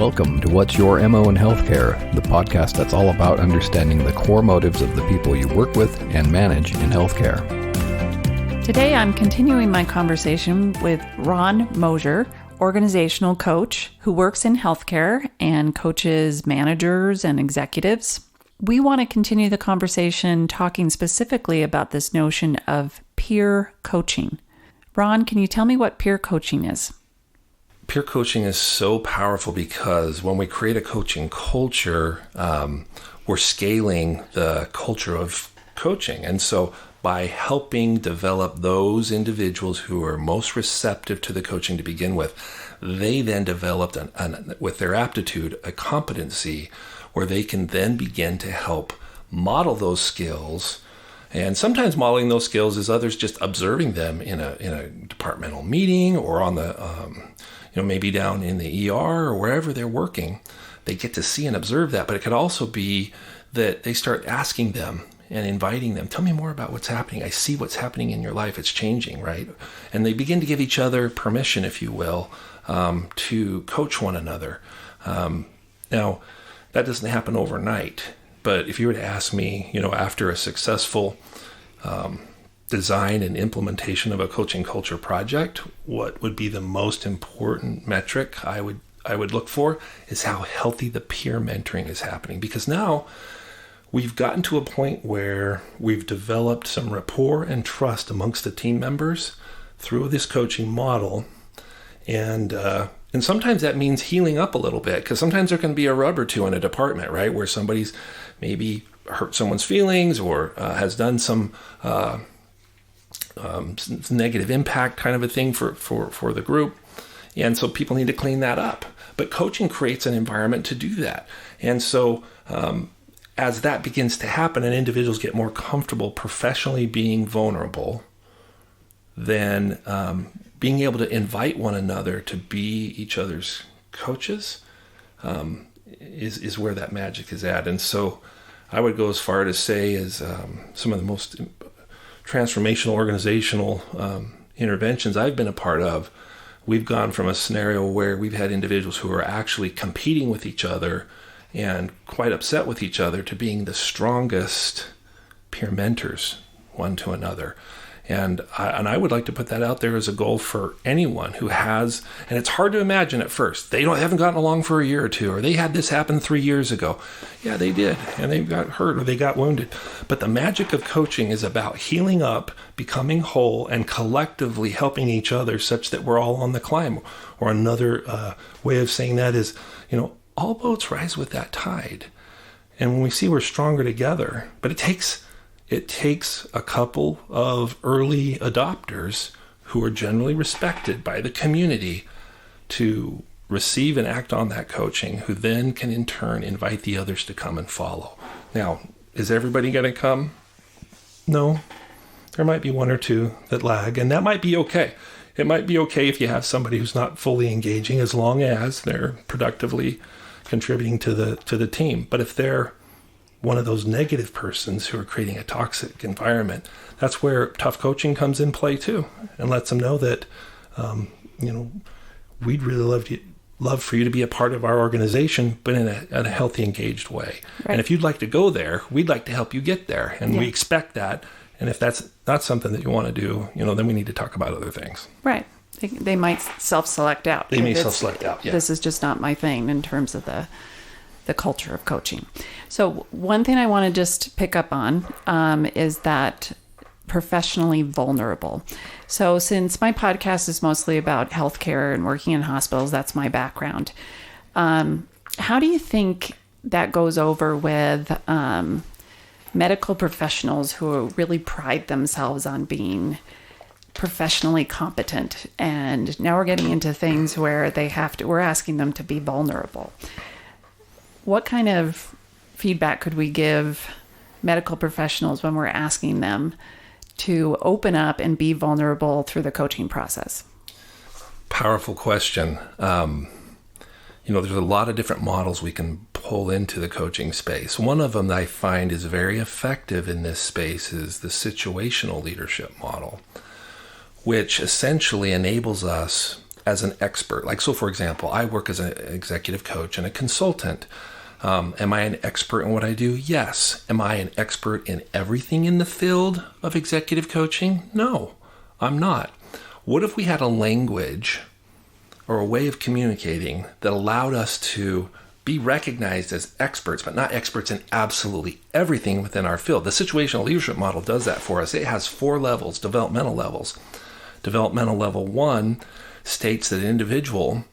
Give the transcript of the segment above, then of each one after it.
Welcome to What's Your MO in Healthcare, the podcast that's all about understanding the core motives of the people you work with and manage in healthcare. Today I'm continuing my conversation with Ron Moser, organizational coach who works in healthcare and coaches managers and executives. We want to continue the conversation talking specifically about this notion of peer coaching. Ron, can you tell me what peer coaching is? Peer coaching is so powerful because when we create a coaching culture, we're scaling the culture of coaching. And so by helping develop those individuals who are most receptive to the coaching to begin with, they then developed, with their aptitude, a competency where they can then begin to help model those skills. And sometimes modeling those skills is others just observing them in a departmental meeting or on the maybe down in the ER or wherever they're working. They get to see and observe that, but it could also be that they start asking them and inviting them, tell me more about what's happening. I see what's happening in your life. It's changing, right? And they begin to give each other permission, if you will, to coach one another. Now, that doesn't happen overnight, but if you were to ask me, after a successful design and implementation of a coaching culture project, what would be the most important metric I would look for is how healthy the peer mentoring is happening. Because now we've gotten to a point where we've developed some rapport and trust amongst the team members through this coaching model. And sometimes that means healing up a little bit, because sometimes there can be a rub or two in a department, right? Where somebody's maybe hurt someone's feelings or has done some negative impact kind of a thing for the group. And so people need to clean that up. But coaching creates an environment to do that. And so as that begins to happen and individuals get more comfortable professionally being vulnerable, then being able to invite one another to be each other's coaches is where that magic is at. And so I would go as far to say as some of the most transformational organizational interventions I've been a part of, we've gone from a scenario where we've had individuals who are actually competing with each other and quite upset with each other to being the strongest peer mentors one to another. And I would like to put that out there as a goal for anyone who has, and it's hard to imagine at first, they haven't gotten along for a year or two, or they had this happen 3 years ago. Yeah, they did, and they got hurt or they got wounded. But the magic of coaching is about healing up, becoming whole, and collectively helping each other such that we're all on the climb. Or another way of saying that is, all boats rise with that tide. And when we see we're stronger together, but it takes a couple of early adopters who are generally respected by the community to receive and act on that coaching, who then can in turn invite the others to come and follow. Now, is everybody going to come? No. There might be one or two that lag, and that might be okay. It might be okay if you have somebody who's not fully engaging, as long as they're productively contributing to the team. But if they're one of those negative persons who are creating a toxic environment, that's where tough coaching comes in play too, and lets them know that, we'd really love for you to be a part of our organization, but in a healthy, engaged way. Right. And if you'd like to go there, we'd like to help you get there, and we expect that. And if that's not something that you want to do, then we need to talk about other things. Right. They might self-select out. They may self-select out. Yeah. This is just not my thing in terms of the culture of coaching. So one thing I want to just pick up on is that professionally vulnerable. So since my podcast is mostly about healthcare and working in hospitals, that's my background. How do you think that goes over with medical professionals who really pride themselves on being professionally competent? And now we're getting into things where we're asking them to be vulnerable. What kind of feedback could we give medical professionals when we're asking them to open up and be vulnerable through the coaching process? Powerful question. There's a lot of different models we can pull into the coaching space. One of them that I find is very effective in this space is the situational leadership model, which essentially enables us as an expert. Like, so for example, I work as an executive coach and a consultant. Am I an expert in what I do? Yes. Am I an expert in everything in the field of executive coaching? No, I'm not. What if we had a language or a way of communicating that allowed us to be recognized as experts, but not experts in absolutely everything within our field? The situational leadership model does that for us. It has 4 levels, developmental levels. Developmental level 1 states that an individual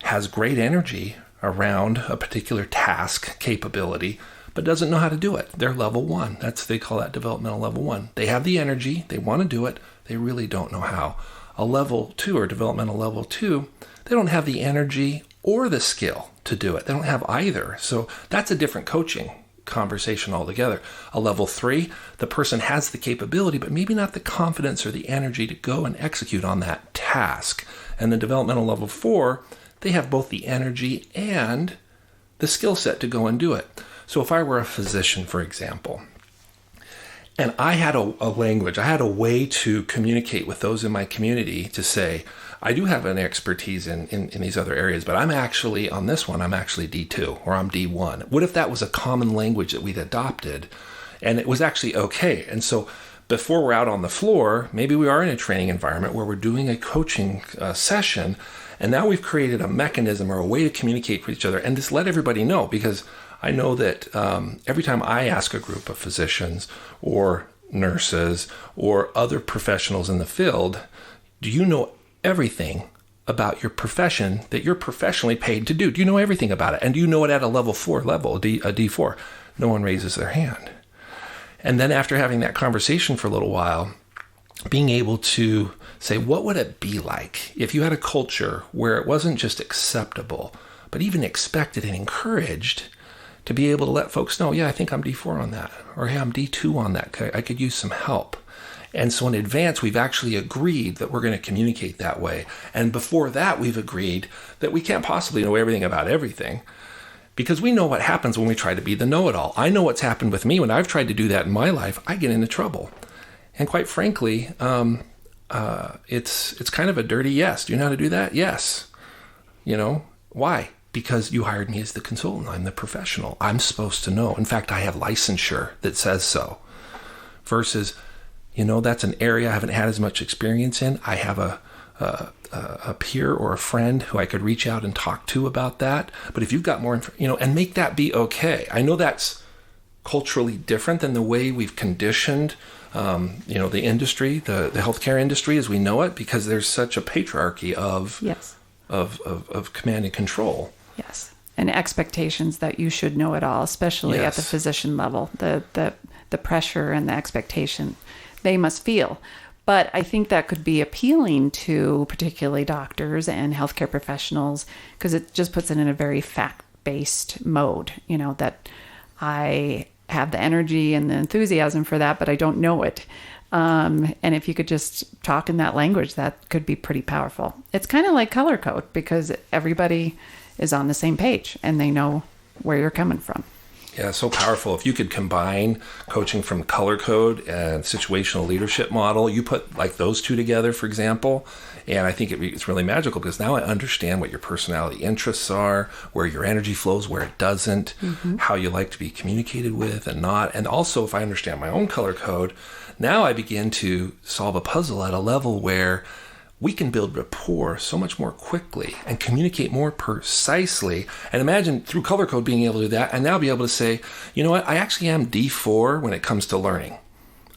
has great energy around a particular task capability, but doesn't know how to do it. They're level 1. They call that developmental level 1. They have the energy, they want to do it, they really don't know how. A level 2 or developmental level 2, they don't have the energy or the skill to do it. They don't have either. So that's a different coaching conversation altogether. A level 3, the person has the capability, but maybe not the confidence or the energy to go and execute on that task. And the developmental level 4, they have both the energy and the skill set to go and do it. So if I were a physician, for example, and I had a language, I had a way to communicate with those in my community to say, I do have an expertise in these other areas, but I'm actually, on this one, I'm actually D2 or I'm D1. What if that was a common language that we'd adopted and it was actually okay? And so before we're out on the floor, maybe we are in a training environment where we're doing a coaching session, and now we've created a mechanism or a way to communicate with each other and just let everybody know, because I know that every time I ask a group of physicians or nurses or other professionals in the field, do you know everything about your profession that you're professionally paid to do? Do you know everything about it? And do you know it at a level 4 level, a D4? No one raises their hand. And then after having that conversation for a little while, being able to say, what would it be like if you had a culture where it wasn't just acceptable, but even expected and encouraged to be able to let folks know, yeah, I think I'm D4 on that, or hey, I'm D2 on that. I could use some help. And so in advance, we've actually agreed that we're going to communicate that way. And before that, we've agreed that we can't possibly know everything about everything, because we know what happens when we try to be the know-it-all. I know what's happened with me when I've tried to do that in my life. I get into trouble. And quite frankly, it's kind of a dirty yes. Do you know how to do that? Yes. You know, why? Because you hired me as the consultant. I'm the professional. I'm supposed to know. In fact, I have licensure that says so. Versus, you know, that's an area I haven't had as much experience in. I have a peer or a friend who I could reach out and talk to about that. But if you've got more, and make that be okay. I know that's culturally different than the way we've conditioned, the industry, the healthcare industry as we know it, because there's such a patriarchy of command and control. Yes. And expectations that you should know it all, especially at the physician level, the pressure and the expectation they must feel. But I think that could be appealing to particularly doctors and healthcare professionals, because it just puts it in a very fact-based mode, that I have the energy and the enthusiasm for that, but I don't know it. And if you could just talk in that language, that could be pretty powerful. It's kind of like color code, because everybody is on the same page and they know where you're coming from. Yeah, so powerful. If you could combine coaching from color code and situational leadership model, you put like those two together, for example, and I think it's really magical, because now I understand what your personality interests are, where your energy flows, where it doesn't, how you like to be communicated with and not. And also, if I understand my own color code, now I begin to solve a puzzle at a level where we can build rapport so much more quickly and communicate more precisely. And imagine through color code being able to do that and now be able to say, you know what, I actually am D4 when it comes to learning.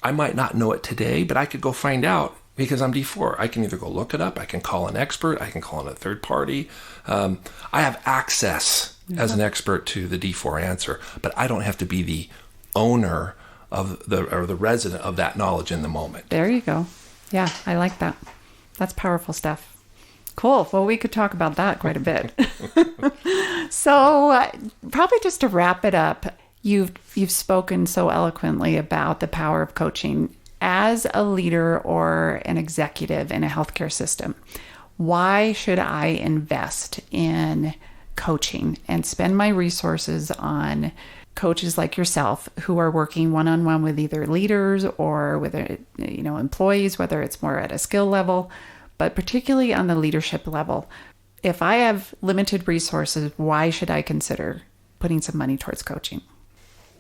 I might not know it today, but I could go find out because I'm D4. I can either go look it up, I can call an expert, I can call in a third party. I have access as an expert to the D4 answer, but I don't have to be the owner of the resident of that knowledge in the moment. There you go. Yeah, I like that. That's powerful stuff. Cool. Well, we could talk about that quite a bit. So probably just to wrap it up, you've spoken so eloquently about the power of coaching as a leader or an executive in a healthcare system. Why should I invest in coaching and spend my resources on coaches like yourself who are working one-on-one with either leaders or with employees, whether it's more at a skill level, but particularly on the leadership level. If I have limited resources, why should I consider putting some money towards coaching?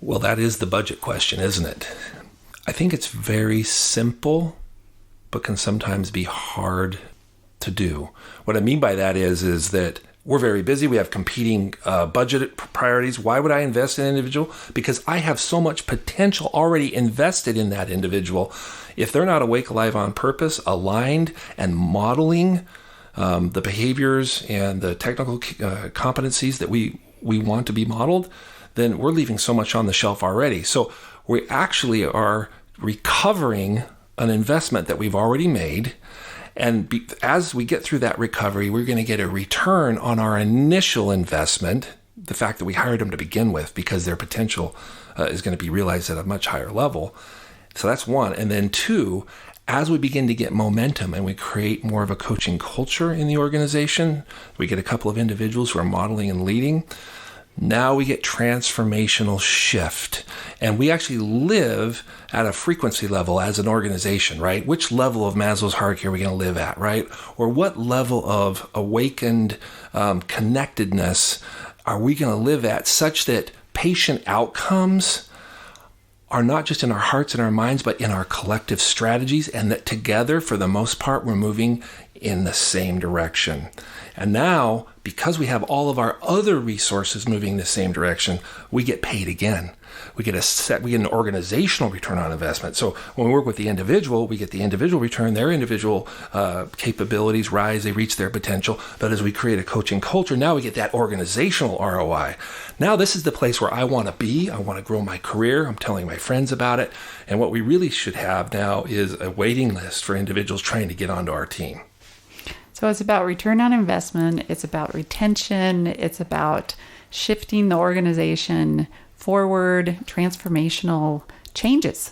Well, that is the budget question, isn't it? I think it's very simple, but can sometimes be hard to do. What I mean by that is that we're very busy. We have competing budget priorities. Why would I invest in an individual? Because I have so much potential already invested in that individual. If they're not awake, alive, on purpose, aligned, and modeling the behaviors and the technical competencies that we want to be modeled, then we're leaving so much on the shelf already. So we actually are recovering an investment that we've already made. And as we get through that recovery, we're going to get a return on our initial investment, the fact that we hired them to begin with, because their potential is going to be realized at a much higher level. So that's one. And then two, as we begin to get momentum and we create more of a coaching culture in the organization, we get a couple of individuals who are modeling and leading. Now we get transformational shift, and we actually live at a frequency level as an organization, right? Which level of Maslow's hierarchy are we going to live at, right? Or what level of awakened connectedness are we going to live at, such that patient outcomes are not just in our hearts and our minds, but in our collective strategies, and that together, for the most part, we're moving in the same direction. And now, because we have all of our other resources moving in the same direction, we get paid again. We get an organizational return on investment. So when we work with the individual, we get the individual return, their individual capabilities rise, they reach their potential. But as we create a coaching culture, now we get that organizational ROI. Now this is the place where I want to be. I want to grow my career. I'm telling my friends about it. And what we really should have now is a waiting list for individuals trying to get onto our team. So it's about return on investment. It's about retention. It's about shifting the organization forward, transformational changes.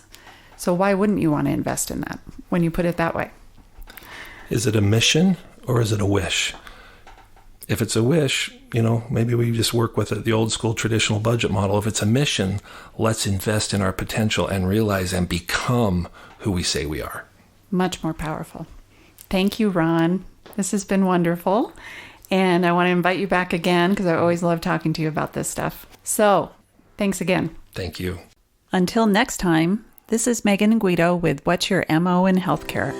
So why wouldn't you want to invest in that when you put it that way? Is it a mission or is it a wish? If it's a wish, maybe we just work with the old school traditional budget model. If it's a mission, let's invest in our potential and realize and become who we say we are. Much more powerful. Thank you, Ron. This has been wonderful. And I want to invite you back again because I always love talking to you about this stuff. So thanks again. Thank you. Until next time, this is Megan and Guido with What's Your MO in Healthcare?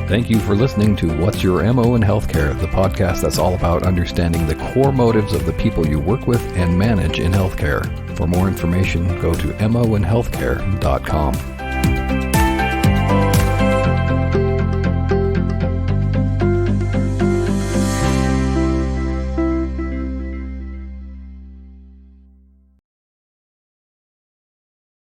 Thank you for listening to What's Your MO in Healthcare, the podcast that's all about understanding the core motives of the people you work with and manage in healthcare. For more information, go to moinhealthcare.com.